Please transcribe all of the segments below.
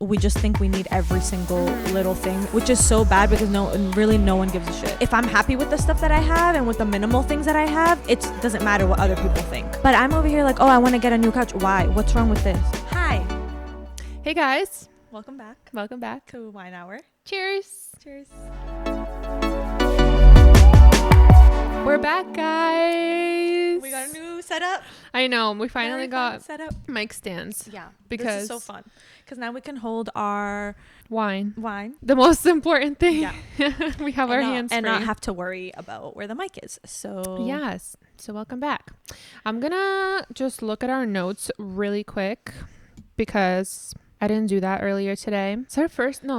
we just think we need every single little thing, which is so bad because no one gives a shit. If I'm happy with the stuff that I have and with the minimal things that I have, it doesn't matter what other people think. But I'm over here like, oh, I want to get a new couch. Why? What's wrong with this? Hi. Hey guys. Welcome back. Welcome back to Wine Hour. Cheers. Cheers. We're back, guys. We got a new setup. I know. We finally got setup. mic stands. Yeah. Because this is so fun. Because now we can hold our wine. The most important thing. Yeah. We have our hands free. And not have to worry about where the mic is. So yes. So welcome back. I'm going to just look at our notes really quick because I didn't do that earlier today. It's our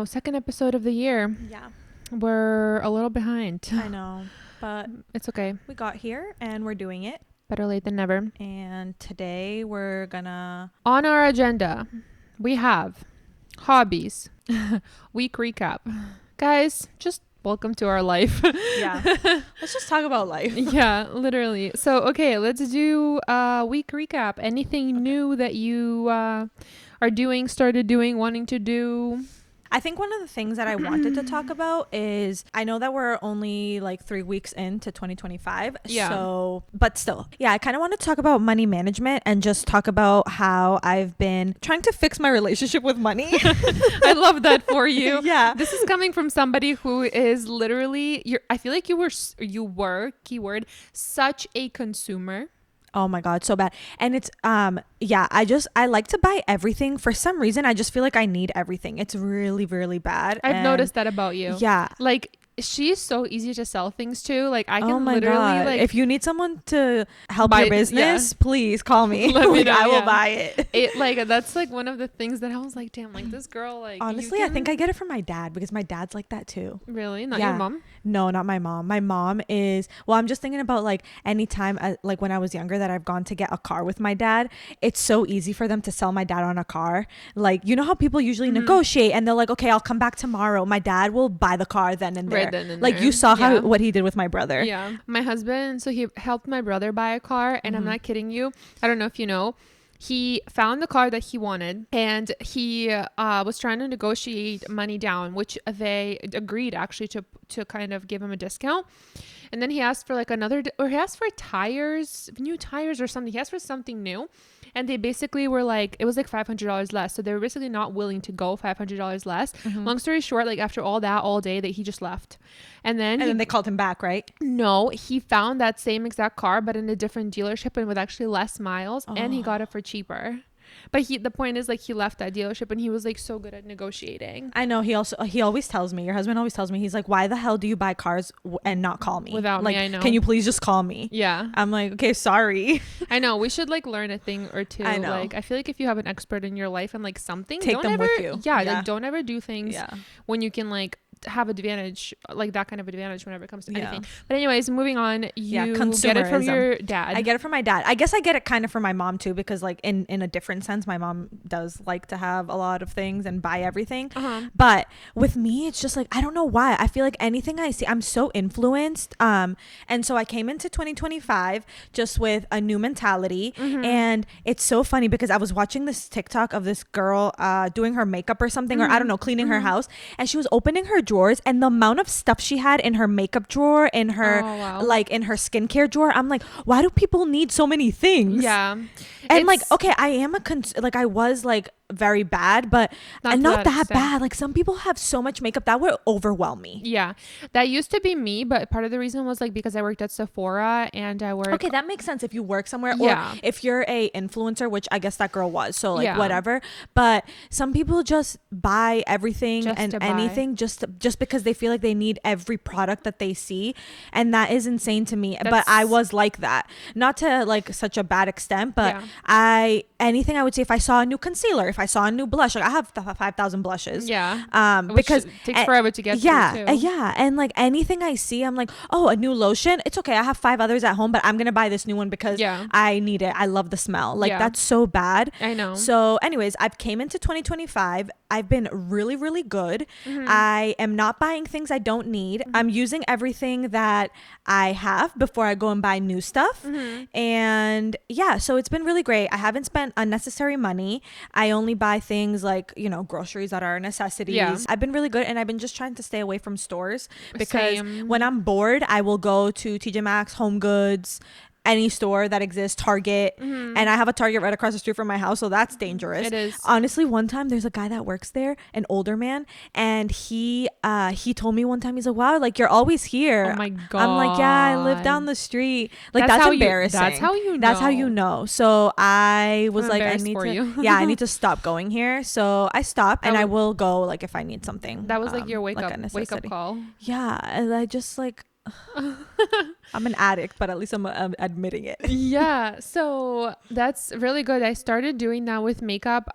second episode of the year. Yeah. We're a little behind. I know. But it's okay. We got here and we're doing it. Better late than never. And today we're gonna... On our agenda, we have hobbies, week recap. Guys, just welcome to our life. Yeah. Let's just talk about life. Yeah, literally. So, okay, let's do a week recap. Anything new that you are doing, started doing, wanting to do? I think one of the things that I wanted to talk about is, I know that we're only like 3 weeks into 2025. Yeah. So, but still. Yeah, I kind of want to talk about money management and just talk about how I've been trying to fix my relationship with money. I love that for you. Yeah. This is coming from somebody who is literally, I feel like you were, keyword, such a consumer. Oh my God, so bad. And it's, I like to buy everything. For some reason, I just feel like I need everything. It's really, really bad. I've noticed that about you. Yeah. Like, she's so easy to sell things to. Like, I can literally, God. Like, if you need someone to help your business, please call me. Let me know, I will buy it. That's like one of the things that I was like, damn, like this girl, like, honestly, I think I get it from my dad because my dad's like that too. Really? Not your mom? No, not my mom. My mom is, well, I'm just thinking about like anytime, like when I was younger that I've gone to get a car with my dad, it's so easy for them to sell my dad on a car. Like, you know how people usually negotiate and they're like, okay, I'll come back tomorrow. My dad will buy the car then and there. Right then and like there. You saw what he did with my brother. Yeah. My husband, so he helped my brother buy a car, and I'm not kidding you. I don't know if you know. He found the car that he wanted, and he was trying to negotiate money down, which they agreed actually to kind of give him a discount. And then he asked for like he asked for new tires or something. He asked for something new. And they basically were like, it was like $500 less. So they were basically not willing to go $500 less. Long story short, like after all that all day, that he just left. And then they called him back, right? No, he found that same exact car, but in a different dealership and with actually less miles. And he got it for cheaper. But the point is, like, he left that dealership and he was like so good at negotiating. I know. He always tells me, your husband always tells me, he's like, why the hell do you buy cars and not call me? Without like, me, I know. Can you please just call me? Yeah. I'm like, okay, sorry. I know. We should like learn a thing or two. I know. Like, I feel like if you have an expert in your life and like something, take them with you. Yeah. Like, don't ever do things when you can like have advantage, like that kind of advantage whenever it comes to anything. But anyways, moving on, you get it from your dad. I get it from my dad. I guess I get it kind of from my mom too, because like in a different sense, my mom does like to have a lot of things and buy everything. But with me, it's just like, I don't know why. I feel like anything I see, I'm so influenced. And so I came into 2025 just with a new mentality. And it's so funny because I was watching this TikTok of this girl doing her makeup or something, or I don't know, cleaning her house, and she was opening her drawers, and the amount of stuff she had in her makeup drawer, in her like in her skincare drawer, I'm like, why do people need so many things? Yeah. And like, okay, I am I was like very bad, but not that bad. Like, some people have so much makeup that would overwhelm me. Yeah, that used to be me, but part of the reason was like because I worked at Sephora and I worked. Okay, that makes sense if you work somewhere, or if you're a influencer, which I guess that girl was, so like whatever. But some people just buy everything and anything just because they feel like they need every product that they see, and that is insane to me. But I was like that, not to like such a bad extent, but anything I would say, if I saw a new concealer, if I saw a new blush, like I have 5,000 blushes. Yeah. Because it takes forever to get through too. Yeah. And like anything I see, I'm like, oh, a new lotion. It's okay. I have 5 others at home, but I'm going to buy this new one because I need it. I love the smell. Like that's so bad. I know. So anyways, I've came into 2025. I've been really, really good. I am not buying things I don't need. I'm using everything that I have before I go and buy new stuff. And yeah, so it's been really great. I haven't spent unnecessary money. I only only buy things like, you know, groceries that are necessities. Yeah. I've been really good, and I've been just trying to stay away from stores because Same. when I'm bored, I will go to TJ Maxx, Home Goods, any store that exists, Target, and I have a Target right across the street from my house, so that's dangerous. It is. Honestly, one time there's a guy that works there, an older man, and he told me one time, he's like, wow, like you're always here. Oh my God. I'm like, yeah, I live down the street. Like that's embarrassing. That's how you know. That's how you know. So I was I'm like, I embarrassed need for to you. yeah, I need to stop going here. So I stopped, and I will go like if I need something. That was like your wake up necessity. call. Yeah, and I just like I'm an addict, but at least I'm admitting it. Yeah, so that's really good. I started doing that with makeup.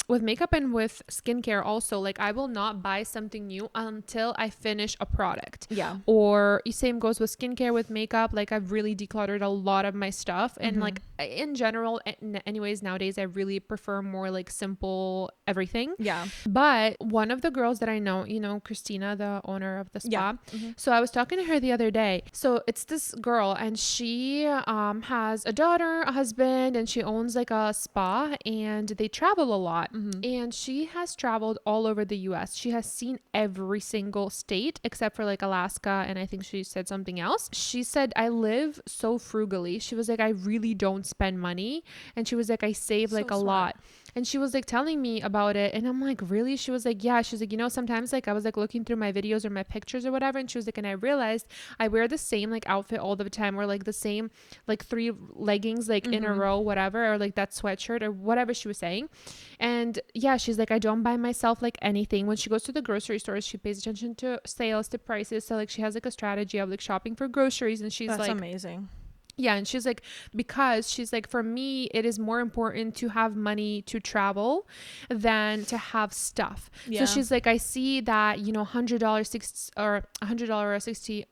With makeup and with skincare also. Like I will not buy something new until I finish a product. Yeah. Or same goes with skincare, with makeup. Like I've really decluttered a lot of my stuff, and like in general, anyways, nowadays I really prefer more like simple everything. Yeah. But one of the girls that I know, you know, Christina, the owner of the spa. Yeah. So I was talking to her the other day. So it's this girl, and she has a daughter, a husband, and she owns like a spa, and they travel a lot. And she has traveled all over the US. She has seen every single state except for like Alaska, and I think she said something else. She said, I live so frugally. She was like, I really don't spend money. And she was like, I save like a lot. And she was like telling me about it, and I'm like, really? She was like, yeah. She's like, you know, sometimes like I was like looking through my videos or my pictures or whatever, and she was like, and I realized I wear the same like outfit all the time, or like the same like 3 leggings like in a row, whatever, or like that sweatshirt or whatever she was saying. And yeah, she's like, I don't buy myself like anything. When she goes to the grocery stores, she pays attention to sales, to prices. So like she has like a strategy of like shopping for groceries, and she's That's like amazing. Yeah, and she's like, because she's like, for me, it is more important to have money to travel than to have stuff. Yeah. So she's like, I see that, you know, $100 or $60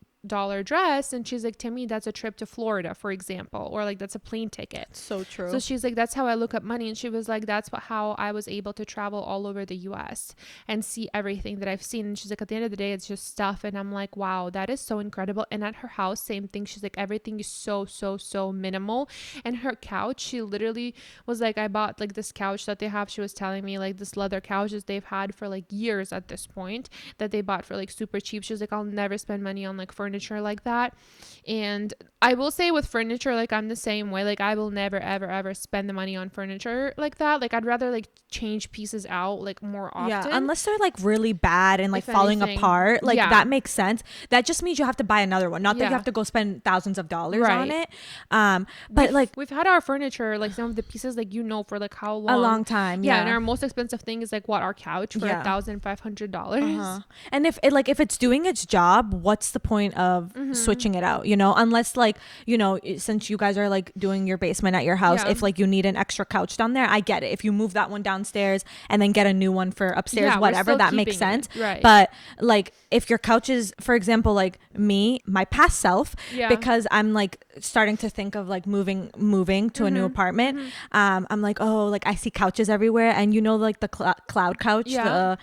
dress, and she's like, to me, that's a trip to Florida, for example, or like that's a plane ticket. So true. So she's like, that's how I look at money. And she was like, that's how I was able to travel all over the US and see everything that I've seen. And she's like, at the end of the day, it's just stuff. And I'm like, wow, that is so incredible. And at her house, same thing. She's like, everything is so minimal. And her couch, she literally was like, I bought like this couch that they have. She was telling me like this leather couches they've had for like years at this point, that they bought for like super cheap. She was like, I'll never spend money on like furniture like that. And I will say with furniture, like I'm the same way. Like I will never ever spend the money on furniture like that. Like I'd rather like change pieces out like more often. Yeah, unless they're like really bad and like If falling anything, apart, like yeah. that makes sense. That just means you have to buy another one, not that Yeah. you have to go spend thousands of dollars Right. on it. But like we've had our furniture, like some of the pieces, like, you know, for like how long? a long time. Yeah, Yeah. and our most expensive thing is like what, our couch for Yeah. $1,500. And if it's doing its job, what's the point of switching it out, you know? Unless like, you know, since you guys are like doing your basement at your house, Yeah. if like you need an extra couch down there, I get it. If you move that one downstairs and then get a new one for upstairs, Yeah, we're whatever, still that makes keeping sense. it. Right. But like if your couch is, for example, like me, my past self, Yeah. because I'm like starting to think of like moving to a new apartment. I'm like, oh, like I see couches everywhere, and you know, like the cloud couch, Yeah.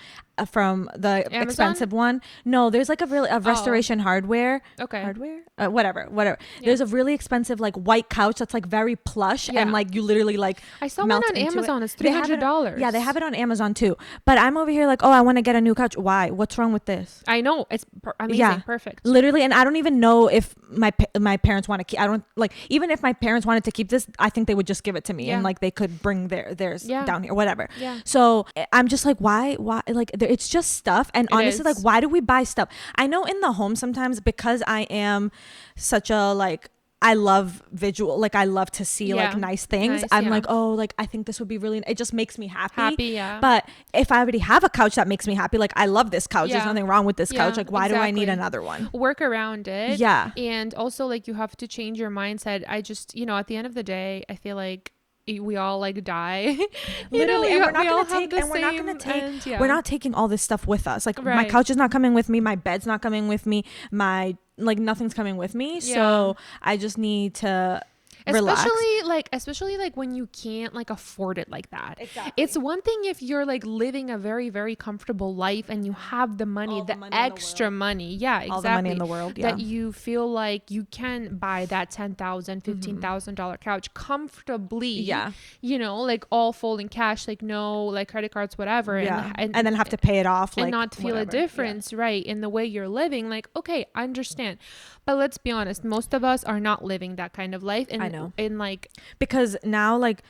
from the Amazon? expensive one. No, there's like a restoration hardware. Okay. Whatever. Yeah. There's a really expensive like white couch that's like very plush, Yeah. and like you literally like I saw one melt on into Amazon. it. It's They have it- $300. Yeah, they have it on Amazon too. But I'm over here like, oh, I want to get a new couch. Why? What's wrong with this? I know, it's amazing. Yeah. Perfect. Literally, and I don't even know if my parents want to keep. I don't like, even if my parents wanted to keep this, I think they would just give it to me, Yeah. and like they could bring theirs Yeah. down here, whatever. Yeah. So I'm just like, why like it's just stuff. And It honestly, is. like, why do we buy stuff? I know in the home sometimes, because I am such a like, I love visual, like I love to see like Yeah. nice things. Nice, I'm yeah. like, oh, like I think this would be really, it just makes me happy. Yeah. But if I already have a couch that makes me happy, like I love this couch. There's Yeah. nothing wrong with this couch. Yeah, Like, why do I need exactly. another one? Work around it. Yeah. And also, like, you have to change your mindset. I just, you know, at the end of the day, I feel like we all like die. Literally, and we're not yeah. we're not taking all this stuff with us. Like my Right. couch is not coming with me, my bed's not coming with me, my like nothing's coming with me. So I just need to relax. Especially like when you can't like afford it like that. Exactly. It's one thing if you're like living a very, very comfortable life and you have the money, All the the money in the extra world. money. Yeah, exactly. All the money in the world, yeah. That you feel like you can buy that $10,000, $15,000 couch comfortably. Yeah. You know, like all full in cash, like no like credit cards, whatever. Yeah. And then have to pay it off, like, and not feel whatever. a difference, right, in the way you're living. Like, okay, I understand, but let's be honest, most of us are not living that kind of life. And I know. in like, Because now, like,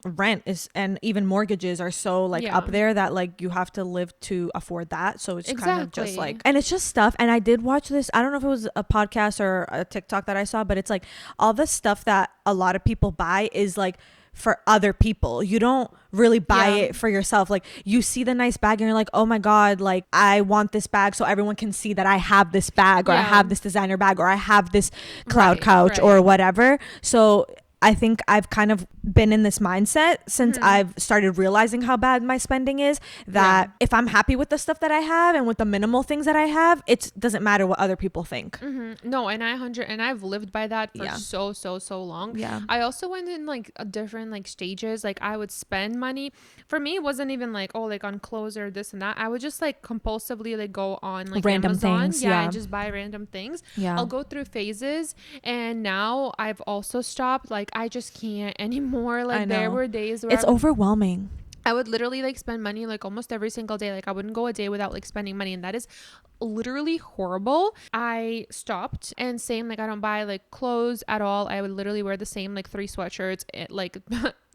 rent is, and even mortgages are so like Yeah. up there that like you have to live to afford that. So it's kind of just Exactly. like, and it's just stuff. And I did watch this, I don't know if it was a podcast or a TikTok that I saw, but it's like all the stuff that a lot of people buy is like for other people. You don't really buy Yeah. it for yourself. Like, you see the nice bag and you're like, oh my god, like I want this bag so everyone can see that I have this bag, or I Yeah. have this designer bag, or I have this cloud Right, couch, right. or whatever. So I think I've kind of been in this mindset since I've started realizing how bad my spending is, that Yeah. if I'm happy with the stuff that I have and with the minimal things that I have, it doesn't matter what other people think. No, and I've lived by that for Yeah. so long. Yeah. I also went in like a different like stages. Like, I would spend money. For me, it wasn't even like, oh, like on clothes or this and that. I would just like compulsively like go on like Random Amazon, things, yeah. and just buy random things. Yeah. I'll go through phases, and now I've also stopped. Like, I just can't anymore. I Like, there know. were days where It's overwhelming. I would literally like spend money like almost every single day. Like, I wouldn't go a day without like spending money, and that is literally horrible. I stopped. And same, like, I don't buy like clothes at all. I would literally wear the same like 3 sweatshirts like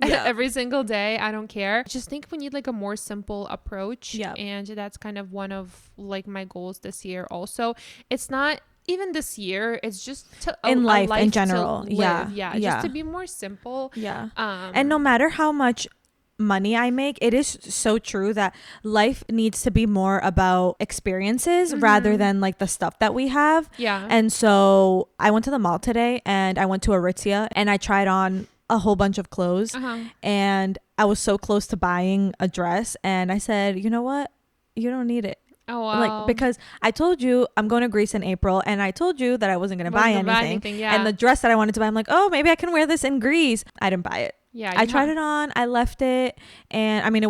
Yeah. every single day. I don't care. I just think we need like a more simple approach. Yeah. And that's kind of one of like my goals this year also. It's not even this year, it's just to In life in to general. live. Yeah. Yeah, Yeah. just to be more simple. Yeah. And And no matter how much money I make, it is so true that life needs to be more about experiences rather than like the stuff that we have. yeah. And so I went to the mall today and I went to Aritzia and I tried on a whole bunch of clothes, and I was so close to buying a dress, and I said, you know what? You don't need it. Oh wow. Like, because I told you I'm going to Greece in April, and I told you that I wasn't going to buy anything. Yeah. And the dress that I wanted to buy, I'm like, oh, maybe I can wear this in Greece. I didn't buy it. Yeah, I tried it on, I left it, and I mean,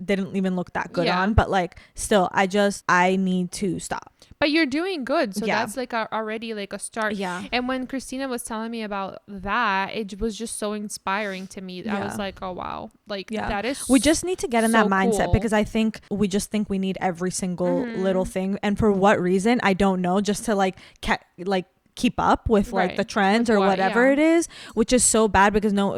didn't even look that good Yeah. on, but like, still, I need to stop. But you're doing good, so Yeah. that's like already like a start. Yeah. And when Christina was telling me about that, it was just so inspiring to me. I Yeah. was like, oh wow, like Yeah. that is. We just need to get in that so mindset, cool. because I think we think we need every single little thing, and for what reason, I don't know, just to like keep up with like Right. the trends With or what, whatever yeah. it is, which is so bad because no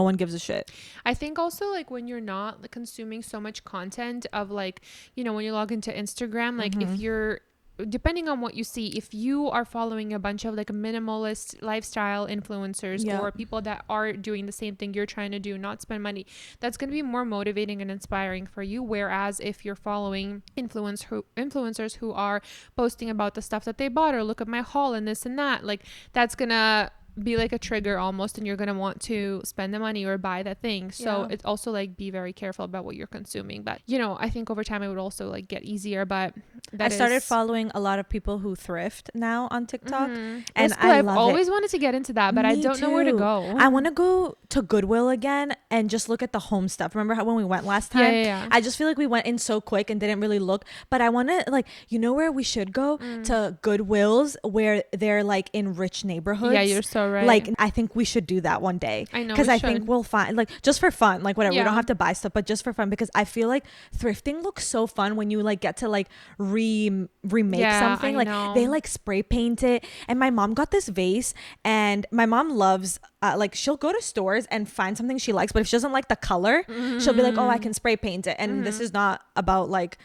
one gives a shit. I think also like when you're not like, consuming so much content of like, you know, when you log into Instagram, like if you're, depending on what you see, if you are following a bunch of like minimalist lifestyle influencers Yeah. or people that are doing the same thing you're trying to do, not spend money, that's going to be more motivating and inspiring for you. Whereas if you're following influencers who are posting about the stuff that they bought, or look at my haul and this and that, like that's gonna be like a trigger almost, and you're gonna want to spend the money or buy that thing. So Yeah. it's also like be very careful about what you're consuming. But you know, I think over time it would also like get easier. But I started following a lot of people who thrift now on TikTok, and That's cool. I I've love always it. wanted to get into that, but I Me don't know where to too. go. I want to go to Goodwill again and just look at the home stuff. Remember how when we went last time? Yeah. I just feel like we went in so quick and didn't really look. But I want to, like, you know where we should go? To Goodwills, where they're like in rich neighborhoods. Yeah, you're so right. Like, I think we should do that one day. I know, because we I think should. we'll find, like, just for fun, like whatever. We Yeah. don't have to buy stuff, but just for fun, because I feel like thrifting looks so fun when you like get to like remake Yeah, something. I Like know. they like spray paint it. And my mom got this vase, and my mom loves like she'll go to stores and find something she likes, but if she doesn't like the color, she'll be like, oh, I can spray paint it. And this is not about like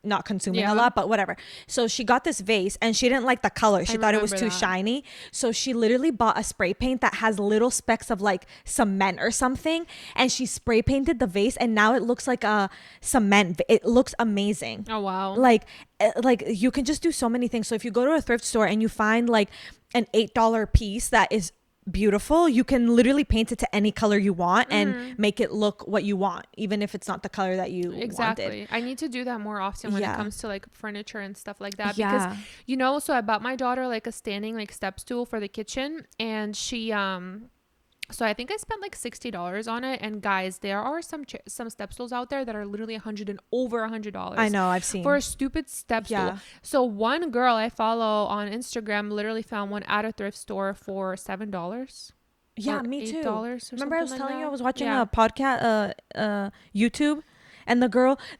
not consuming Yeah. a lot, but whatever. So she got this vase and she didn't like the color. She thought it was too remember that. shiny. So she literally bought a spray paint that has little specks of like cement or something, and she spray painted the vase, and now it looks like a cement. It looks amazing. Oh wow. Like you can just do so many things. So if you go to a thrift store and you find like an $8 piece that is beautiful, you can literally paint it to any color you want and make it look what you want, even if it's not the color that you Exactly. wanted. I need to do that more often when it Yeah. comes to like furniture and stuff like that. Yeah. Because, you know, so I bought my daughter like a standing like step stool for the kitchen, and she So I think I spent like $60 on it. And guys, there are some step stools out there that are literally 100 and over $100. I know, I've seen. For a stupid step stool. Yeah. So one girl I follow on Instagram literally found one at a thrift store for $7. Yeah, or me too. $8 or Remember I was something telling like you I that? was watching Yeah. a podcast, YouTube, and the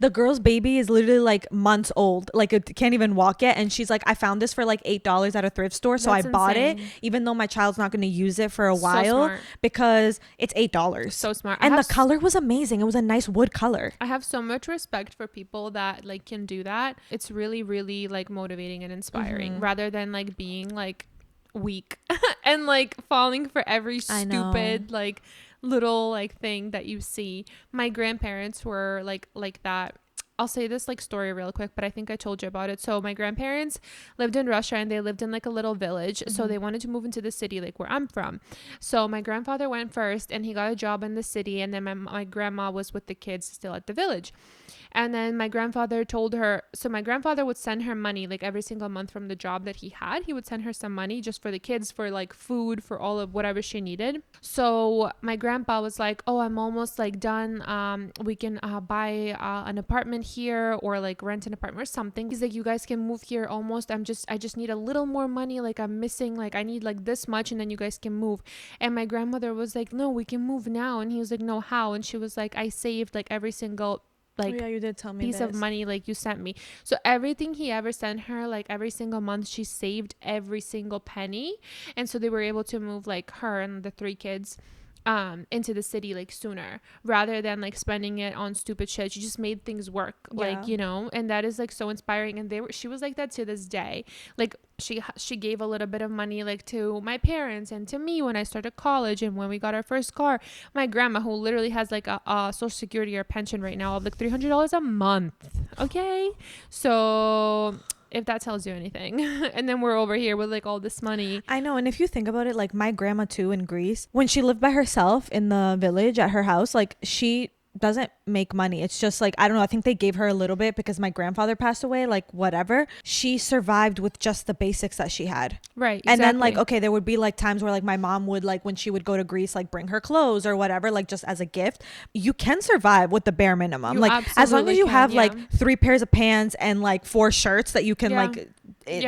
girl's baby is literally like months old, like it can't even walk yet, and she's like, I found this for like $8 at a thrift store, so That's I bought it, insane. even though my child's not going to use it for a So while smart. because it's $8. So smart. And the color was amazing. It was a nice wood color. I have so much respect for people that like can do that. It's really, really like motivating and inspiring, rather than like being like weak and like falling for every stupid like little like thing that you see. My grandparents were like that. I'll say this like story real quick, but I think I told you about it. So my grandparents lived in Russia, and they lived in like a little village. So they wanted to move into the city, like where I'm from. So my grandfather went first, and he got a job in the city. And then my grandma was with the kids still at the village. And then my grandfather told her, so my grandfather would send her money like every single month from the job that he had. He would send her some money just for the kids, for like food, for all of whatever she needed. So my grandpa was like, oh, I'm almost like done. We can buy an apartment here, or like rent an apartment or something. He's like, you guys can move here almost. I just need a little more money. Like I'm missing, like I need like this much, and then you guys can move. And my grandmother was like, no, we can move now. And he was like, no, how? And she was like, I saved like every single like yeah, you did tell me piece of money like you sent me. So everything he ever sent her, like every single month, she saved every single penny. And so they were able to move like her and the 3 kids into the city like sooner, rather than like spending it on stupid shit. She just made things work, like, you know. And that is like so inspiring. And she was like that to this day. Like she gave a little bit of money like to my parents and to me when I started college, and when we got our first car. My grandma, who literally has like a social security or pension right now of like $300 a month, okay? So if that tells you anything. And then we're over here with like all this money. I know. And if you think about it, like my grandma too in Greece, when she lived by herself in the village at her house, like she doesn't make money. It's just like, I don't know, I think they gave her a little bit because my grandfather passed away, like whatever. She survived with just the basics that she had. Right. And then like, okay, there would be like times where like my mom would, like when she would go to Greece, like bring her clothes or whatever, like just as a gift. You can survive with the bare minimum. You like as long as you have yeah. like 3 pairs of pants and like 4 shirts that you can like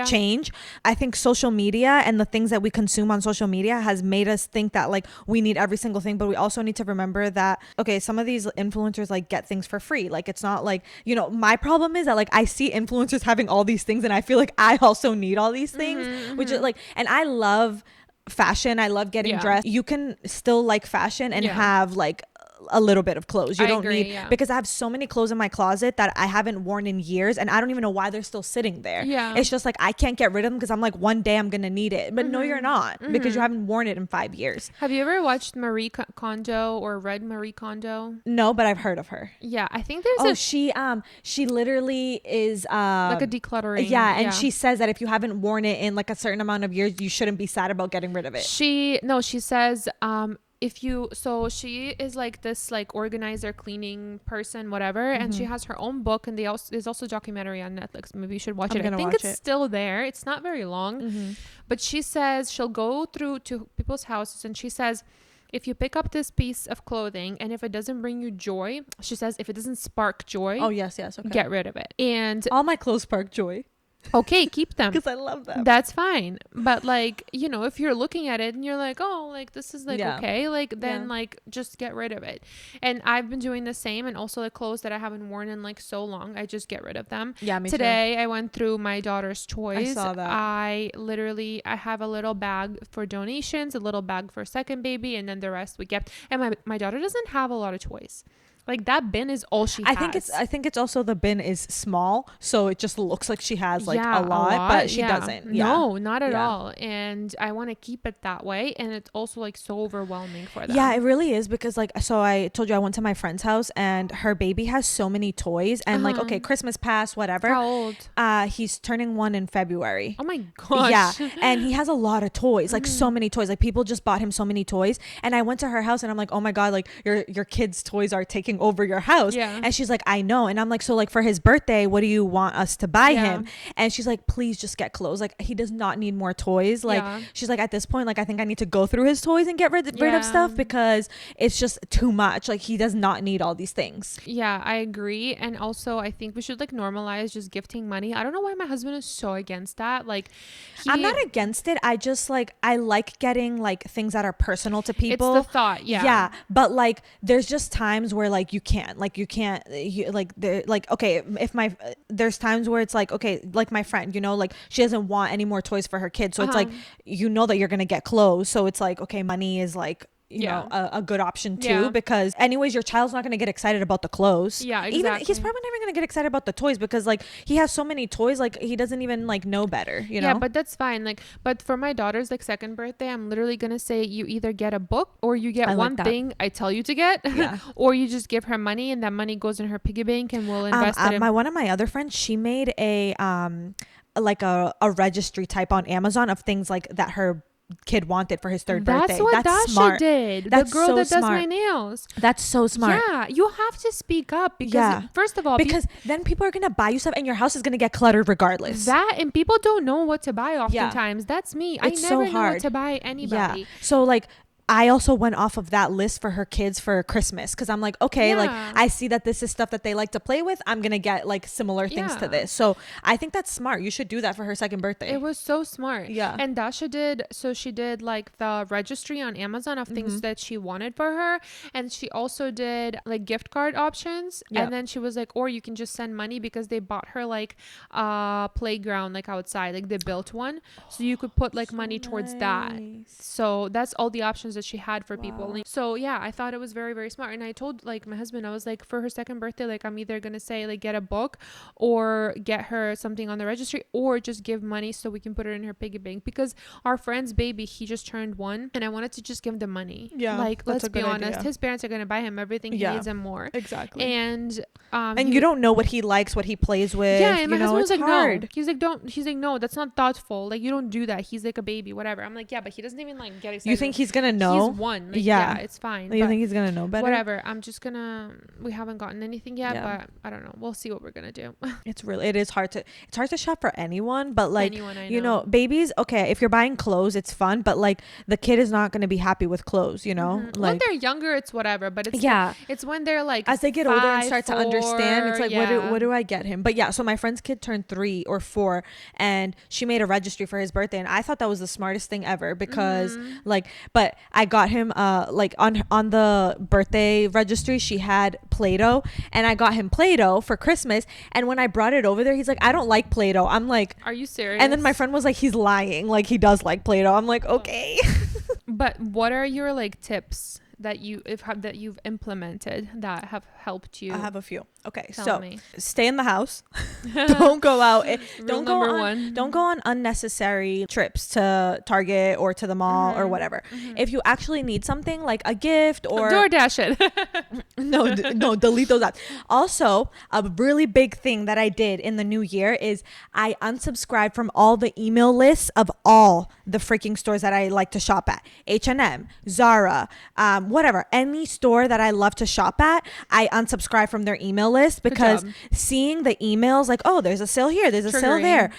change. I think social media and the things that we consume on social media has made us think that like we need every single thing, but we also need to remember that, okay, some of these influencers like get things for free. Like it's not like, you know, my problem is that like I see influencers having all these things and I feel like I also need all these things, which is like, and I love fashion. I love getting dressed. You can still like fashion and have like a little bit of clothes. You don't need, because I have so many clothes in my closet that I haven't worn in years, and I don't even know why they're still sitting there. It's just like I can't get rid of them because I'm like, one day I'm gonna need it, but no, you're not, because you haven't worn it in 5 years. Have you ever watched Marie Kondo or read Marie Kondo? No, but I've heard of her. Yeah, I think there's she literally is like a decluttering. And she says that if you haven't worn it in like a certain amount of years, you shouldn't be sad about getting rid of it. She says she is like this like organizer, cleaning person, whatever, and she has her own book, and there's also a documentary on Netflix. Maybe you should watch it. I think it's still there. It's not very long, but she says she'll go through to people's houses, and she says, if you pick up this piece of clothing and if it doesn't bring you joy, she says, if it doesn't spark joy, okay, get rid of it. And all my clothes spark joy. Okay, keep them because I love them. That's fine. But like, you know, if you're looking at it and you're like, oh, like this is like okay, like then like just get rid of it. And I've been doing the same. And also the clothes that I haven't worn in like so long, I just get rid of them. Yeah, me Today too. I went through my daughter's toys. I saw that. I have a little bag for donations, a little bag for second baby, and then the rest we kept. And my daughter doesn't have a lot of toys. Like that bin is all she has. I think it's also the bin is small, so it just looks like she has like a lot, but she doesn't. No, not at all. And I want to keep it that way, and it's also like so overwhelming for them. Yeah, it really is, because like, so I told you I went to my friend's house and her baby has so many toys, and like, okay, Christmas passed, whatever. How old? He's turning 1 in February. Oh my gosh. Yeah, and he has a lot of toys, like so many toys. Like people just bought him so many toys, and I went to her house and I'm like, oh my god, like your kids' toys are taking taking over your house. And she's like, I know. And I'm like, so like for his birthday, what do you want us to buy him? And she's like, please just get clothes. Like he does not need more toys. Like she's like, at this point, like I think I need to go through his toys and get rid of stuff because it's just too much. Like he does not need all these things. Yeah, I agree. And also I think we should like normalize just gifting money. I don't know why my husband is so against that. Like I'm not against it. I just like, I like getting like things that are personal to people. It's the thought. Yeah, but like there's just times where like you can't like okay, if there's times where it's like, okay, like my friend, you know, like she doesn't want any more toys for her kids, so it's like, you know, that you're gonna get clothes, so it's like, okay, money is like, you know, a good option too, because anyways your child's not going to get excited about the clothes. Exactly. Even he's probably never going to get excited about the toys because like he has so many toys, like he doesn't even like know better, you know. But that's fine. Like, but for my daughter's like second birthday, I'm literally going to say you either get a book or you get one thing I tell you to get, or you just give her money and that money goes in her piggy bank and we'll invest it in one of my other friends, she made a like a registry type on Amazon of things like that her kid wanted for his third birthday. That's what Dasha smart. did. That's the girl so that does smart. my nails. That's so smart. Yeah, you have to speak up because first of all, because then people are gonna buy you stuff and your house is gonna get cluttered regardless. That and people don't know what to buy oftentimes. That's me. It's I never know what to buy anybody. So like I also went off of that list for her kids for Christmas because I'm like, okay, like I see that this is stuff that they like to play with. I'm gonna get like similar things to this. So I think that's smart. You should do that for her second birthday. It was so smart. Yeah. And Dasha did, so she did like the registry on Amazon of things that she wanted for her, and she also did like gift card options. And then she was like, or you can just send money because they bought her like a playground like outside, like they built one, so you could put like money towards that. So that's all the options that she had for people. So yeah, I thought it was very, very smart. And I told like my husband, I was like, for her second birthday, like I'm either gonna say like get a book or get her something on the registry or just give money so we can put it in her piggy bank, because our friend's baby, he just turned 1 and I wanted to just give him the money. Like let's be honest, idea. His parents are gonna buy him everything he needs and more. Exactly. And you don't know what he likes, what he plays with. And my husband was like, hard. no. He's like, no, that's not thoughtful. Like you don't do that. He's like a baby, whatever. I'm like, yeah, but he doesn't even like get excited. You think he's gonna know? He's 1. Like, yeah, it's fine. You think he's gonna know better? Whatever. I'm just gonna. We haven't gotten anything yet, but I don't know. We'll see what we're gonna do. It is hard to. It's hard to shop for anyone, but like you know, babies. Okay, if you're buying clothes, it's fun, but like the kid is not gonna be happy with clothes. You know, like when they're younger, it's whatever. But it's it's when they're like as they get 5, older and start 4, to understand. It's like what do I get him? But yeah, so my friend's kid turned 3 or 4, and she made a registry for his birthday, and I thought that was the smartest thing ever because like, but I got him like on the birthday registry she had Play-Doh, and I got him Play-Doh for Christmas, and when I brought it over there he's like, I don't like Play-Doh. I'm like, are you serious? And then my friend was like, he's lying, like he does like Play-Doh. I'm like, okay. But what are your like tips that you've implemented that have helped you? I have a few. Okay, Tell me. Stay in the house. Don't go out. Don't go on unnecessary trips to Target or to the mall or whatever. If you actually need something like a gift or DoorDash it. no, delete those apps. Also, a really big thing that I did in the new year is I unsubscribed from all the email lists of all the freaking stores that I like to shop at. H&M, Zara, whatever, any store that I love to shop at, I unsubscribe from their email list because seeing the emails like, oh, there's a sale here, there's a sale there,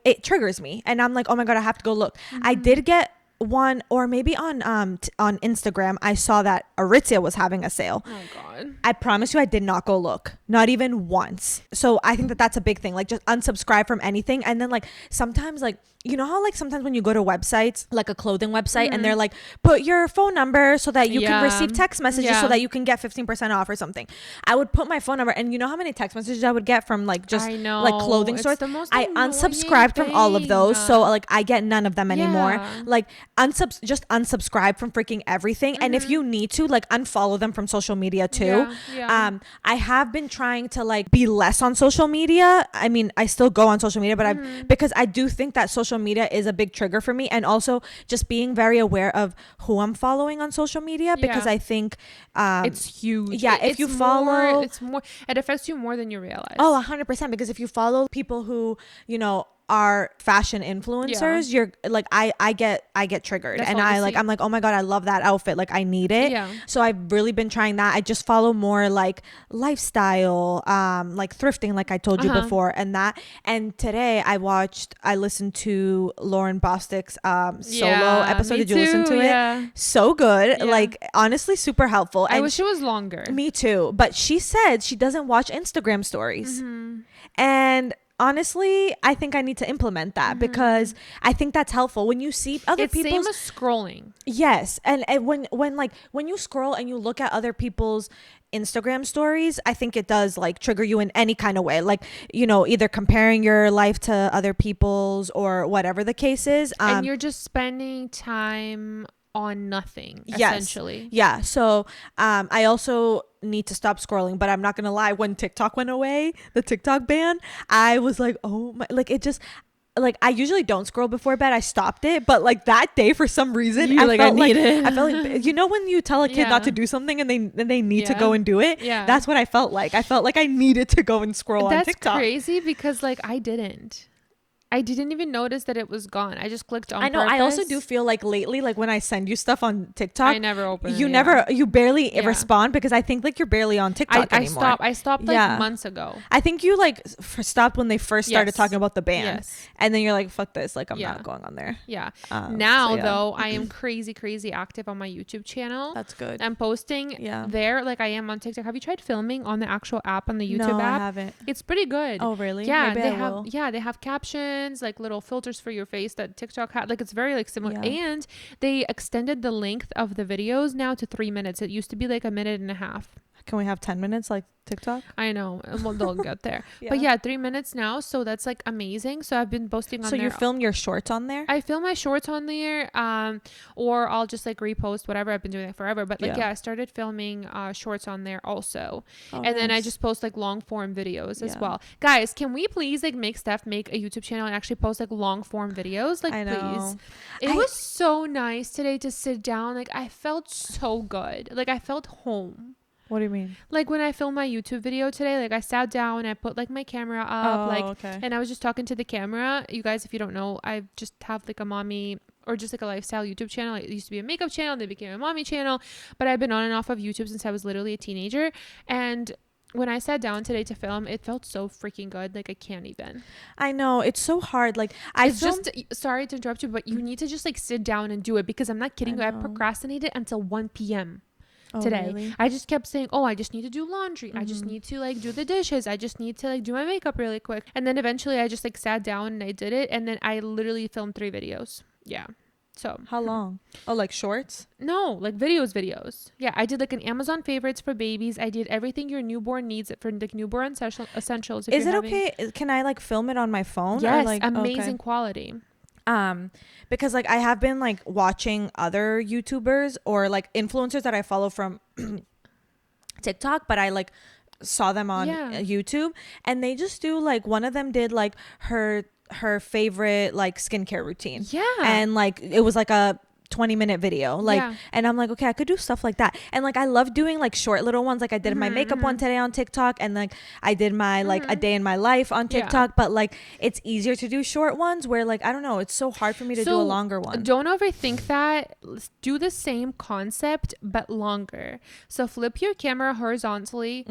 it triggers me, and I'm like, oh my god, I have to go look. I did get one, or maybe on Instagram I saw that Aritzia was having a sale. Oh god, I promise you I did not go look, not even once. So I think that that's a big thing, like just unsubscribe from anything. And then like sometimes, like, you know how like sometimes when you go to websites, like a clothing website, and they're like, put your phone number so that you can receive text messages so that you can get 15% off or something. I would put my phone number, and you know how many text messages I would get from like just like clothing stores. I unsubscribed from all of those, so like I get none of them anymore. Like just unsubscribe from freaking everything. And if you need to, like, unfollow them from social media too. I have been trying to like be less on social media. I mean, I still go on social media, but because I do think that social media is a big trigger for me, and also just being very aware of who I'm following on social media, because I think it's huge. If you follow, it affects you more than you realize. 100%, because if you follow people who, you know, are fashion influencers, you're like, I get triggered. That's and I'm like, oh my God, I love that outfit. Like I need it. Yeah. So I've really been trying that. I just follow more like lifestyle, like thrifting, like I told you before, and that. And today I listened to Lauren Bostick's solo episode. Did you listen to it? So good. Yeah. Like honestly, super helpful. I And wish it was longer. me too. But she said she doesn't watch Instagram stories. And honestly, I think I need to implement that because I think that's helpful when you see other people's. It's same as scrolling. Yes, and when you scroll and you look at other people's Instagram stories, I think it does like trigger you in any kind of way, like, you know, either comparing your life to other people's or whatever the case is, and you're just spending time on nothing, essentially. Yeah. So I also need to stop scrolling, but I'm not gonna lie, when TikTok went away, the TikTok ban, I was like, oh my, like it just, like I usually don't scroll before bed. I stopped it, but like that day for some reason I felt like you know when you tell a kid not to do something and they need to go and do it. Yeah, that's what I felt like. I felt like I needed to go and scroll on TikTok. That's crazy because like I didn't even notice that it was gone. I just clicked on purpose. I also do feel like lately, like when I send you stuff on TikTok, I never open it. You barely respond because I think like you're barely on TikTok anymore. I stopped like months ago. I think you like stopped when they first started talking about the ban. And then you're like, fuck this. Like I'm not going on there. Yeah. Now though, I am crazy active on my YouTube channel. That's good. I'm posting there like I am on TikTok. Have you tried filming on the actual app on the YouTube app? No, I haven't. It's pretty good. Oh really? Yeah. Maybe They have captions, like little filters for your face that TikTok had. Like it's very like similar, and they extended the length of the videos now to 3 minutes. It used to be like a minute and a half. Can we have 10 minutes like TikTok? I know. Well, they'll get there. But 3 minutes now. So that's like amazing. So I've been posting on there. So you film your shorts on there? I film my shorts on there. Or I'll just like repost whatever. I've been doing it forever. But like, I started filming shorts on there also. And then I just post like long form videos as well. Guys, can we please like make Steph make a YouTube channel and actually post like long form videos? Like, please. It was so nice today to sit down. Like I felt so good. Like I felt home. What do you mean? Like when I filmed my YouTube video today, like I sat down, I put like my camera up, and I was just talking to the camera. You guys, if you don't know, I just have like a mommy or just like a lifestyle YouTube channel. It used to be a makeup channel, then it became a mommy channel, but I've been on and off of YouTube since I was literally a teenager. And when I sat down today to film, it felt so freaking good. Like I can't even. I know, it's so hard. Like sorry to interrupt you, but you need to just like sit down and do it because I'm not kidding you. I procrastinated until 1 p.m. today. Really? I just kept saying, I just need to do laundry. I just need to like do the dishes. I just need to like do my makeup really quick. And then eventually I just like sat down and I did it. And then I literally filmed 3 videos. Yeah. So how long? Oh, like shorts? No, like videos. Yeah, I did like an Amazon favorites for babies. I did everything your newborn needs for like newborn essentials. Is it okay? Can I like film it on my phone? Yes, or, like, amazing quality. Because like I have been like watching other YouTubers or like influencers that I follow from TikTok, but I like saw them on YouTube, and they just do like, one of them did like her favorite like skincare routine, and like it was like a 20-minute video, like, and I'm like, okay, I could do stuff like that. And like I love doing like short little ones, like I did my makeup one today on TikTok, and like I did my like a day in my life on TikTok, but like it's easier to do short ones where like I don't know, it's so hard for me to do a longer one. Don't overthink that. Do the same concept but longer. So flip your camera horizontally,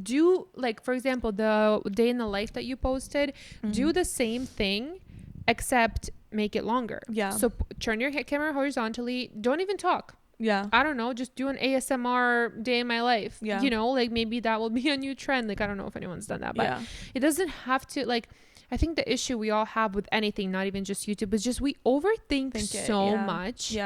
do like, for example, the day in the life that you posted, do the same thing except make it longer. So turn your camera horizontally. Don't even talk. I don't know, just do an ASMR day in my life. You know, like maybe that will be a new trend. Like I don't know if anyone's done that, but it doesn't have to, like, I think the issue we all have with anything, not even just YouTube, is just we overthink so much.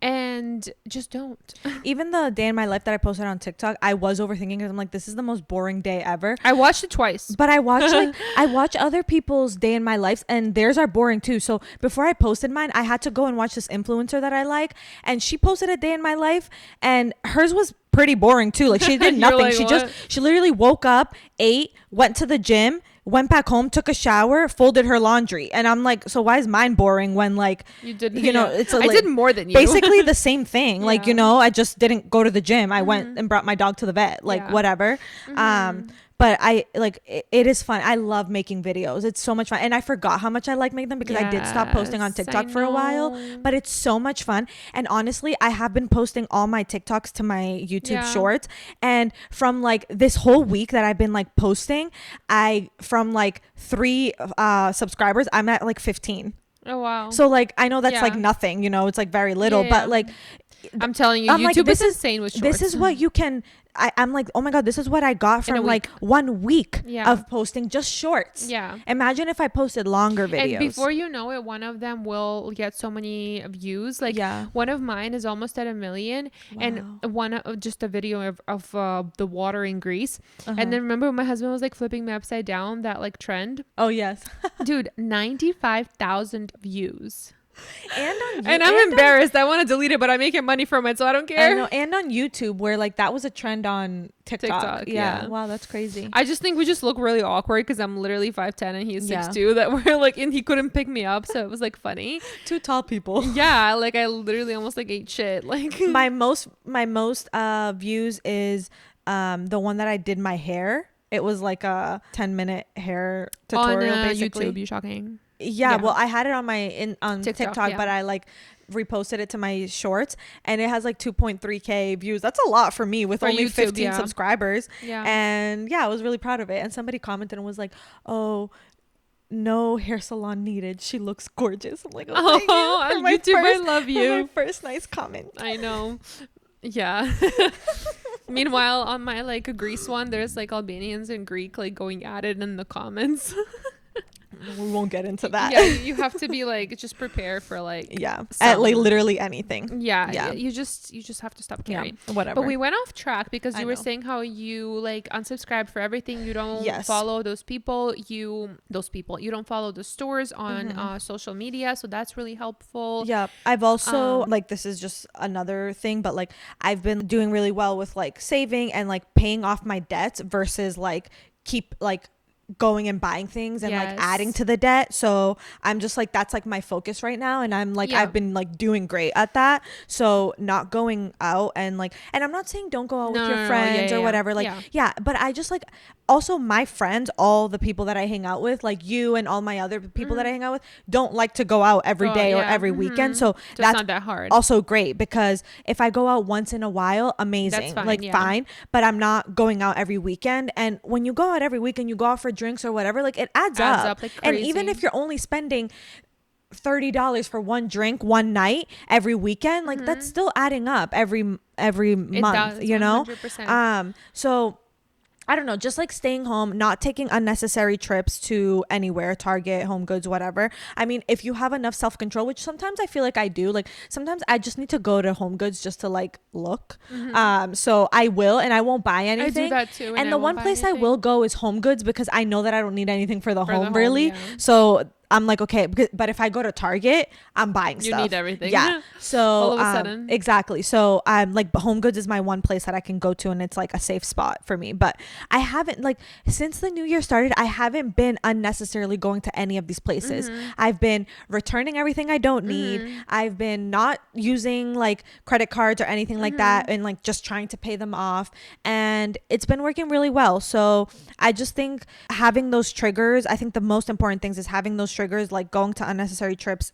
And just don't. Even the day in my life that I posted on TikTok, I was overthinking because I'm like, this is the most boring day ever. I watched it twice, but I watch like I watch other people's day in my life, and theirs are boring too. So before I posted mine, I had to go and watch this influencer that I like, and she posted a day in my life, and hers was pretty boring too. Like she did nothing. Like, she literally woke up, ate, went to the gym, went back home, took a shower, folded her laundry. And I'm like, so why is mine boring when like you did, you know, it's I did more than you. Basically the same thing. Like, you know, I just didn't go to the gym. I went and brought my dog to the vet, like whatever. but I like it is fun. I love making videos. It's so much fun, and I forgot how much I like making them because I did stop posting on TikTok for a while, but it's so much fun. And honestly, I have been posting all my TikToks to my YouTube shorts, and from like this whole week that I've been like posting, I from like 3 subscribers, I'm at like 15. Oh wow. So like I know that's like nothing, you know, it's like very little, but like I'm telling you, YouTube like, is insane with shorts. This is what you can. I'm like, oh my god, this is what I got from like 1 week of posting just shorts. Yeah. Imagine if I posted longer videos. And before you know it, one of them will get so many views. Like one of mine is almost at 1 million, and one of just a video of the water in Greece. And then remember when my husband was like flipping me upside down, that like trend. Oh yes, dude, 95,000 views. And I'm embarrassed. I want to delete it, but I'm making money from it, so I don't care. I know, and on YouTube, where like that was a trend on TikTok. Yeah. Wow, that's crazy. I just think we just look really awkward because I'm literally 5'10" and he's 6'2", that we're like, and he couldn't pick me up, so it was like funny. 2 tall people. Yeah, like I literally almost like ate shit. Like my most views is the one that I did my hair. It was like a 10-minute hair tutorial on basically. YouTube. You shocking. Yeah, well, I had it on my on TikTok, but I like reposted it to my shorts, and it has like 2.3k views. That's a lot for me with only YouTube, 15 subscribers. Yeah, and I was really proud of it. And somebody commented and was like, "Oh, no hair salon needed. She looks gorgeous." I'm like, "Oh, thank you. YouTube, I love you." My first nice comment. I know. Yeah. Meanwhile, on my like Greece one, there's like Albanians and Greek like going at it in the comments. We won't get into that. Yeah, you have to be like just prepare for like at like literally anything. Yeah. You just have to stop caring. Yeah, whatever. But we went off track because you were saying how you like unsubscribe for everything. You don't follow those people. You don't follow the stores on social media. So that's really helpful. Yeah. I've also like, this is just another thing, but like I've been doing really well with like saving and like paying off my debts versus like keep like going and buying things and like adding to the debt. So I'm just like, that's like my focus right now, and I'm like I've been like doing great at that. So not going out and like, and I'm not saying don't go out with your friends or whatever, like but I just like, also my friends, all the people that I hang out with, like you and all my other people that I hang out with, don't like to go out every day or every weekend. So that's not that hard. Also great, because if I go out once in a while, amazing, fine, but I'm not going out every weekend. And when you go out every weekend, you go out for drinks or whatever, like it adds up like crazy. And even if you're only spending $30 for one drink one night every weekend, like that's still adding up every month, you know. 100%. So I don't know, just like staying home, not taking unnecessary trips to anywhere, Target, Home Goods, whatever. I mean, if you have enough self-control, which sometimes I feel like I do, like sometimes I just need to go to Home Goods just to like look. So I will, and I won't buy anything. I do that too. And the one place I will go is Home Goods, because I know that I don't need anything for the home really. So I'm like, okay, but if I go to Target, I'm buying stuff. You need everything. Yeah. So all of a sudden. Exactly. So I'm like, Home Goods is my one place that I can go to, and it's like a safe spot for me. But I haven't, like, since the new year started, I haven't been unnecessarily going to any of these places. I've been returning everything I don't need. I've been not using like credit cards or anything like that, and like just trying to pay them off. And it's been working really well. So I just think having those triggers, I think the most important things is having those triggers, like going to unnecessary trips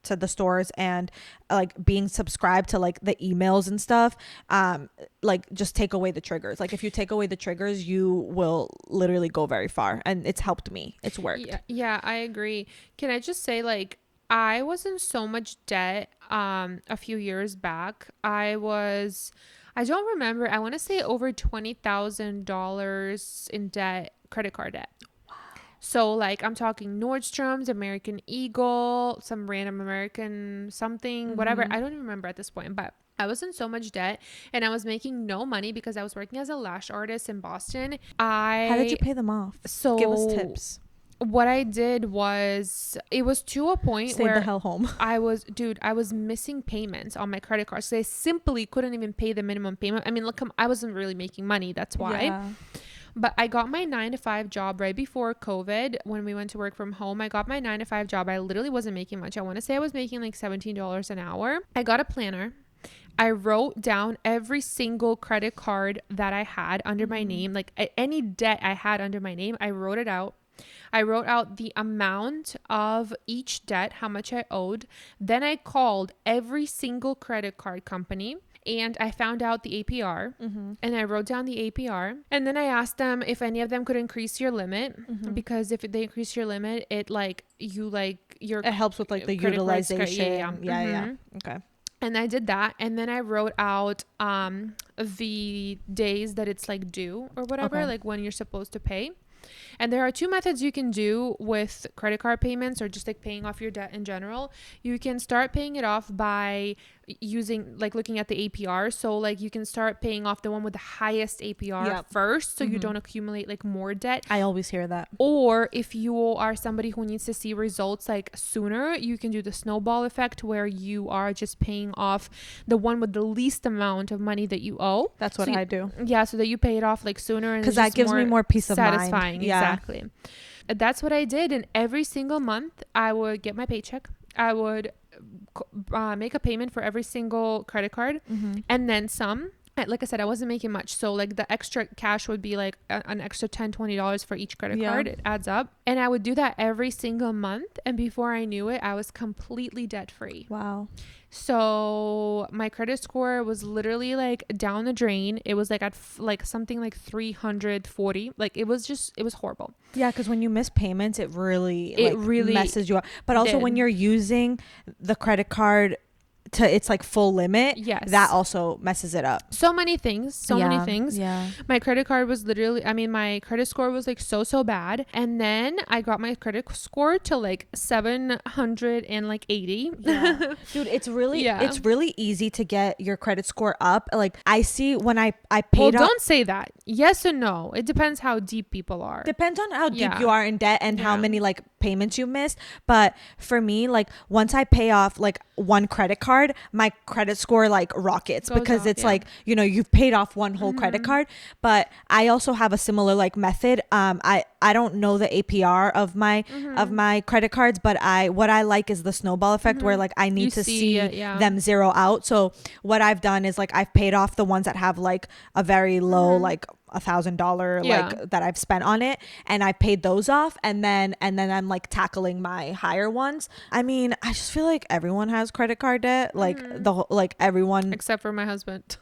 to the stores, and like being subscribed to like the emails and stuff. Like just take away the triggers. Like if you take away the triggers, you will literally go very far, and it's helped me. It's worked. Yeah, I agree. Can I just say, like, I was in so much debt a few years back. I don't remember, I want to say over $20,000 in debt, credit card debt. So like I'm talking Nordstrom's, American Eagle, some random American something, whatever. I don't even remember at this point, but I was in so much debt, and I was making no money because I was working as a lash artist in Boston. How did you pay them off? So give us tips. What I did was, it was to a point where the hell home. I was missing payments on my credit card. So I simply couldn't even pay the minimum payment. I mean, look, I wasn't really making money. That's why. Yeah. But I got my 9-to-5 job right before COVID. When we went to work from home, I got my 9-to-5 job. I literally wasn't making much. I want to say I was making like $17 an hour. I got a planner. I wrote down every single credit card that I had under my name, like any debt I had under my name. I wrote it out. I wrote out the amount of each debt, how much I owed. Then I called every single credit card company and I found out the APR, and I wrote down the APR. And then I asked them if any of them could increase your limit, because if they increase your limit, it helps with like the utilization. Yeah. Okay. And I did that. And then I wrote out the days that it's like due or whatever, like when you're supposed to pay. And there are two methods you can do with credit card payments or just like paying off your debt in general. You can start paying it off by using like looking at the APR. So like you can start paying off the one with the highest APR first, so you don't accumulate like more debt. I always hear that. Or if you are somebody who needs to see results like sooner, you can do the snowball effect where you are just paying off the one with the least amount of money that you owe. That's what I do. Yeah, so that you pay it off like sooner, because that gives me more peace of mind. Satisfying. Exactly. That's what I did. And every single month I would get my paycheck. I would make a payment for every single credit card, and then some. Like I said, I wasn't making much, so like the extra cash would be like an extra $10-$20 for each credit card. It adds up, and I would do that every single month, and before I knew it, I was completely debt free. Wow. So my credit score was literally like down the drain. It was like at like something like 340. Like it was horrible. Yeah, because when you miss payments, it really messes you up. But also when you're using the credit card to its like full limit, that also messes it up. So many things. Yeah. My credit card was my credit score was like so bad, and then I got my credit score to like 780. Dude, it's really easy to get your credit score up. Like I see when I paid don't say that. Yes or no, it depends how deep people are. Depends on how deep you are in debt and how many like payments you missed. But for me, like once I pay off like one credit card, my credit score like rockets because it's like, you know, you've paid off one whole credit card. But I also have a similar like method. I don't know the APR of my credit cards, but what I like is the snowball effect where like I need to see them zero out. So what I've done is like I've paid off the ones that have like a very low like $1,000 like that I've spent on it, and I paid those off, and then I'm like tackling my higher ones. I mean, I just feel like everyone has credit card debt, like everyone except for my husband.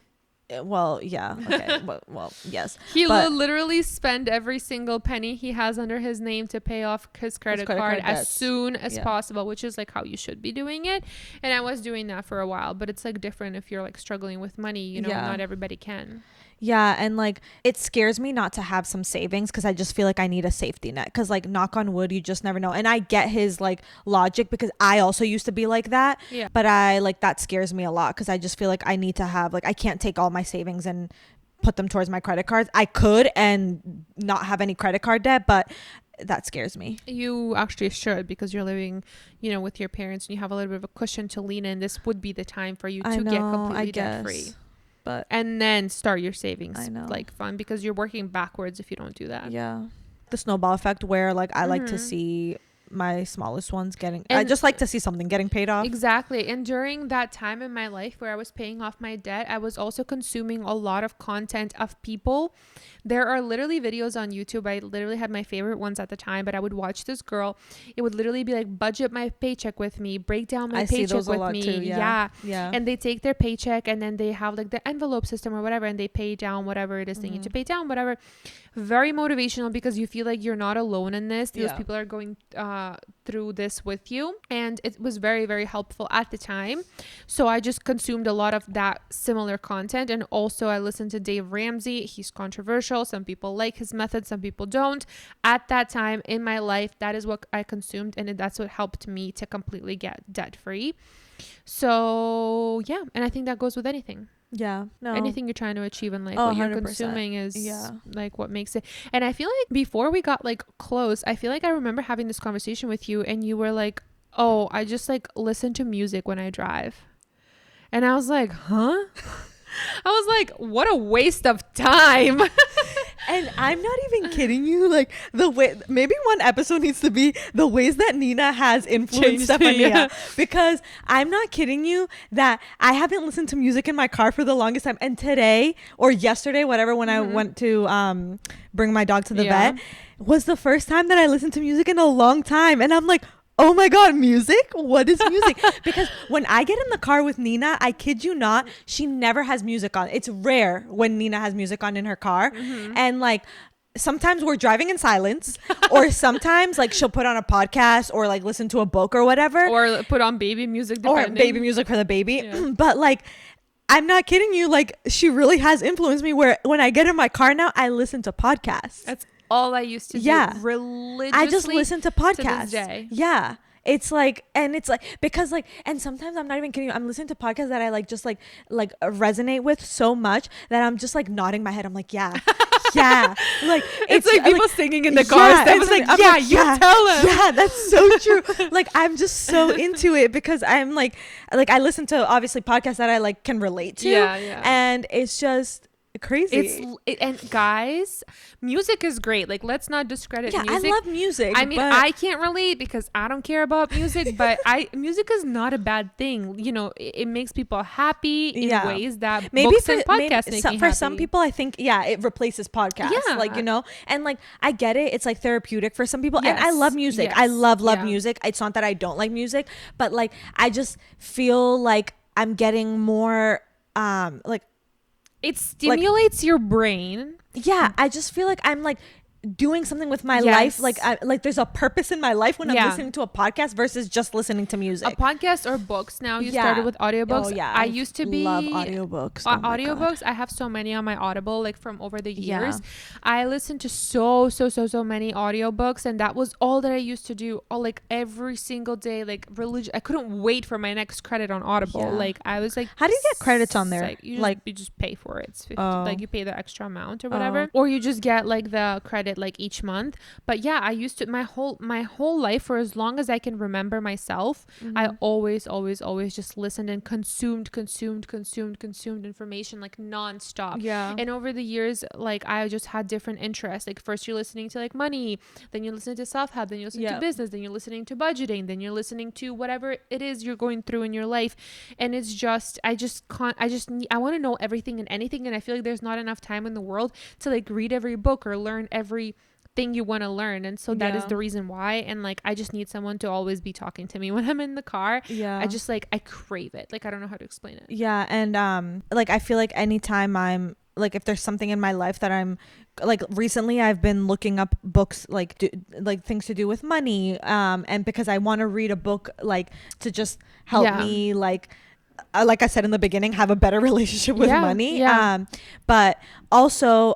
Well, yeah, okay. well, yes. He will literally spend every single penny he has under his name to pay off his credit card as soon as possible, which is like how you should be doing it. And I was doing that for a while, but it's like different if you're like struggling with money, you know, not everybody can. Yeah, and like it scares me not to have some savings because I just feel like I need a safety net, because like knock on wood, you just never know. And I get his like logic because I also used to be like that, but I like that scares me a lot because I just feel like I need to have like I can't take all my savings and put them towards my credit cards. I could and not have any credit card debt, but that scares me. You actually should, because you're living, you know, with your parents and you have a little bit of a cushion to lean in. This would be the time for you to get completely debt free. And then start your savings like fund, because you're working backwards if you don't do that. The snowball effect where like I like to see my smallest ones I just like to see something getting paid off. Exactly. And during that time in my life where I was paying off my debt, I was also consuming a lot of content of people. There are literally videos on YouTube. I literally had my favorite ones at the time, but I would watch this girl. It would literally be like, budget my paycheck with me, break down my paycheck with me. Too, And they take their paycheck and then they have like the envelope system or whatever, and they pay down whatever it is they need to pay down, whatever. Very motivational, because you feel like you're not alone in this. Those people are going through this with you, and it was very, very helpful at the time. So I just consumed a lot of that similar content. And also I listened to Dave Ramsey. He's controversial. Some people like his method, some people don't. At that time in my life, that is what I consumed, and that's what helped me to completely get debt free. So yeah, and I think that goes with anything. Anything you're trying to achieve in life, what you're 100%. Consuming is like what makes it. And I feel like before we got like close, I feel like I remember having this conversation with you, and you were like, oh, I just like listen to music when I drive. And I was like, huh? I was like, what a waste of time. And I'm not even kidding you. Like the way, maybe one episode needs to be the ways that Nina has influenced Stef and Nina. Because I'm not kidding you that I haven't listened to music in my car for the longest time. And today or yesterday, whatever, when I went to bring my dog to the vet, was the first time that I listened to music in a long time. And I'm like, oh my God, music? What is music? Because when I get in the car with Nina, I kid you not, she never has music on. It's rare when Nina has music on in her car. And like, sometimes we're driving in silence, or sometimes like she'll put on a podcast or like listen to a book or whatever. Or put on baby music, depending. Or baby music for the baby. Yeah. But like, I'm not kidding you. Like, she really has influenced me where when I get in my car now, I listen to podcasts. That's all I used to do religiously. I just listen to podcasts. To this day. Yeah. It's like, and it's like, because like, and sometimes I'm not even kidding you, I'm listening to podcasts that I like just like resonate with so much that I'm just like nodding my head. I'm like, yeah. Like it's like people singing in the car. It's like, you tell them. Yeah, that's so true. Like, I'm just so into it because I'm like I listen to obviously podcasts that I like can relate to. Yeah. And it's just crazy. And guys, music is great. Like, let's not discredit music. I love music. I mean, I can't relate because I don't care about music, but music is not a bad thing. You know, it makes people happy in ways that books and podcasts make me for happy. some people, I think it replaces podcasts. Yeah. Like, you know, and like I get it. It's like therapeutic for some people. Yes. And I love music. Yes. I love music. It's not that I don't like music, but like I just feel like I'm getting more like it stimulates your brain. Yeah, I just feel like I'm like doing something with my life. Like there's a purpose in my life when I'm listening to a podcast versus just listening to music. A podcast or books. Now you started with audiobooks. Oh yeah, I used to love audiobooks. Audiobooks. I have so many on my Audible, like from over the years. I listened to so many audiobooks, and that was all that I used to do. All like every single day, like religion. I couldn't wait for my next credit on Audible. Yeah. Like I was like, how do you get credits on there? Like you just pay for it. It's 50, like you pay the extra amount or whatever, or you just get like the credit like each month. But yeah, I used to my whole life, for as long as I can remember myself, I always just listened and consumed information like nonstop. And over the years, like I just had different interests. Like first you're listening to like money, then you're listening to self-help, then you're listening to business, then you're listening to budgeting, then you're listening to whatever it is you're going through in your life. And it's just I want to know everything and anything, and I feel like there's not enough time in the world to like read every book or learn every thing you want to learn. And so that is the reason why. And like I just need someone to always be talking to me when I'm in the car. I just like I crave it. Like I don't know how to explain it. And like I feel like anytime I'm like, if there's something in my life that I'm like, recently I've been looking up books like like things to do with money, and because I want to read a book like to just help me like I said in the beginning, have a better relationship with money. But also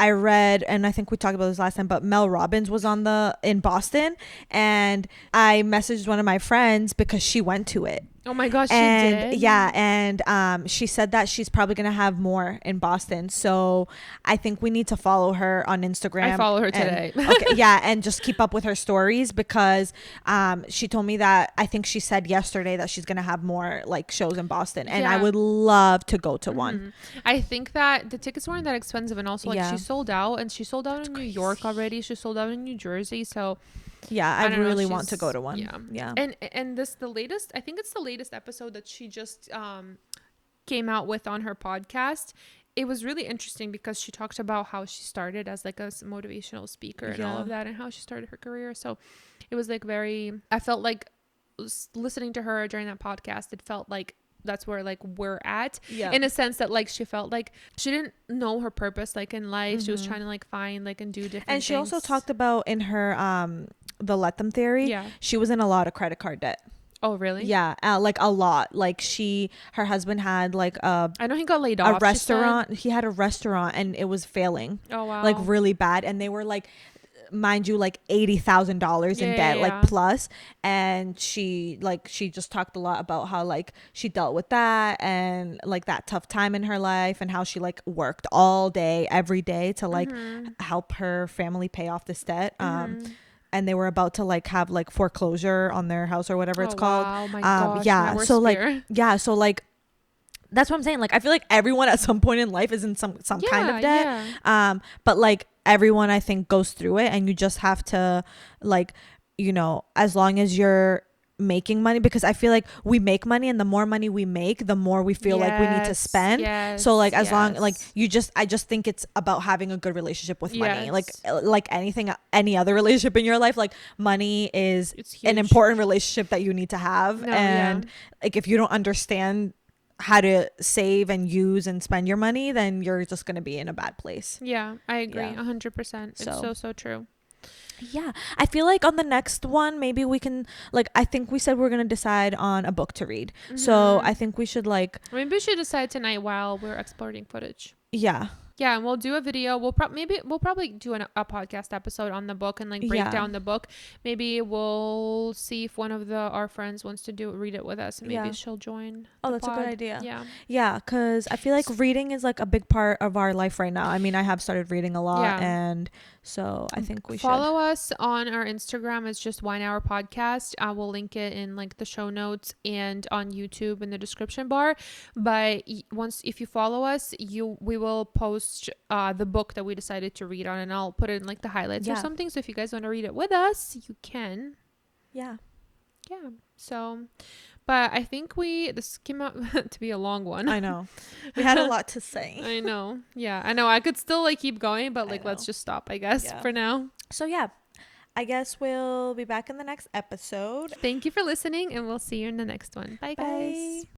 I read, and I think we talked about this last time, but Mel Robbins was in Boston, and I messaged one of my friends because she went to it. Oh my gosh, she did? Yeah, and she said that she's probably going to have more in Boston. So I think we need to follow her on Instagram. I follow her today. And just keep up with her stories, because she told me that, I think she said yesterday that she's going to have more like shows in Boston, and I would love to go to one. I think that the tickets weren't that expensive, and also like she sold out, and she sold out in New York already. She sold out in New Jersey, so I really want to go to one. And this I think it's the latest episode that she just came out with on her podcast. It was really interesting because she talked about how she started as like a motivational speaker and all of that, and how she started her career. So it was like I felt like listening to her during that podcast, it felt like that's where like we're at, in a sense that like she felt like she didn't know her purpose like in life. She was trying to like find like and do different and she things. Also talked about in her the let them theory, she was in a lot of credit card debt. Oh really? Yeah, like a lot. Like her husband had like I know he got laid off. A restaurant. He had a restaurant and it was failing. Oh wow. Like really bad, and they were like, mind you, like $80,000 in debt, like plus. And she just talked a lot about how like she dealt with that and like that tough time in her life, and how she like worked all day every day to like help her family pay off this debt. And they were about to like have like foreclosure on their house or whatever it's called. Wow, my gosh, so like that's what I'm saying. Like, I feel like everyone at some point in life is in some kind of debt. But like everyone, I think, goes through it, and you just have to, like, you know, as long as you're making money, because I feel like we make money, and the more money we make, the more we feel like we need to spend. So like, as long, like, I just think it's about having a good relationship with money. Like anything, any other relationship in your life, like money is an important relationship that you need to have. Like, if you don't understand how to save and use and spend your money, then you're just going to be in a bad place. I agree 100%. It's so true. Yeah, I feel like on the next one, maybe we can, like, I think we said we're gonna decide on a book to read. So I think we should, like, maybe we should decide tonight while we're exporting footage. Yeah, and we'll do a video. We'll probably do a podcast episode on the book and like break down the book. Maybe we'll see if one of our friends wants to read it with us, and maybe she'll join. Oh, that's a good idea. Yeah, because I feel like reading is like a big part of our life right now. I mean, I have started reading a lot, and so I think we should follow us on our Instagram. It's just 1 Hour Podcast. I will link it in like the show notes and on YouTube in the description bar. But if you follow us, we will post the book that we decided to read on, and I'll put it in like the highlights or something. So if you guys want to read it with us, you can. So, but I think this came out to be a long one. I know, we had a lot to say. I know. I know I could still like keep going, but like let's just stop, I guess, for now. So I guess we'll be back in the next episode. Thank you for listening, and we'll see you in the next one. Bye guys.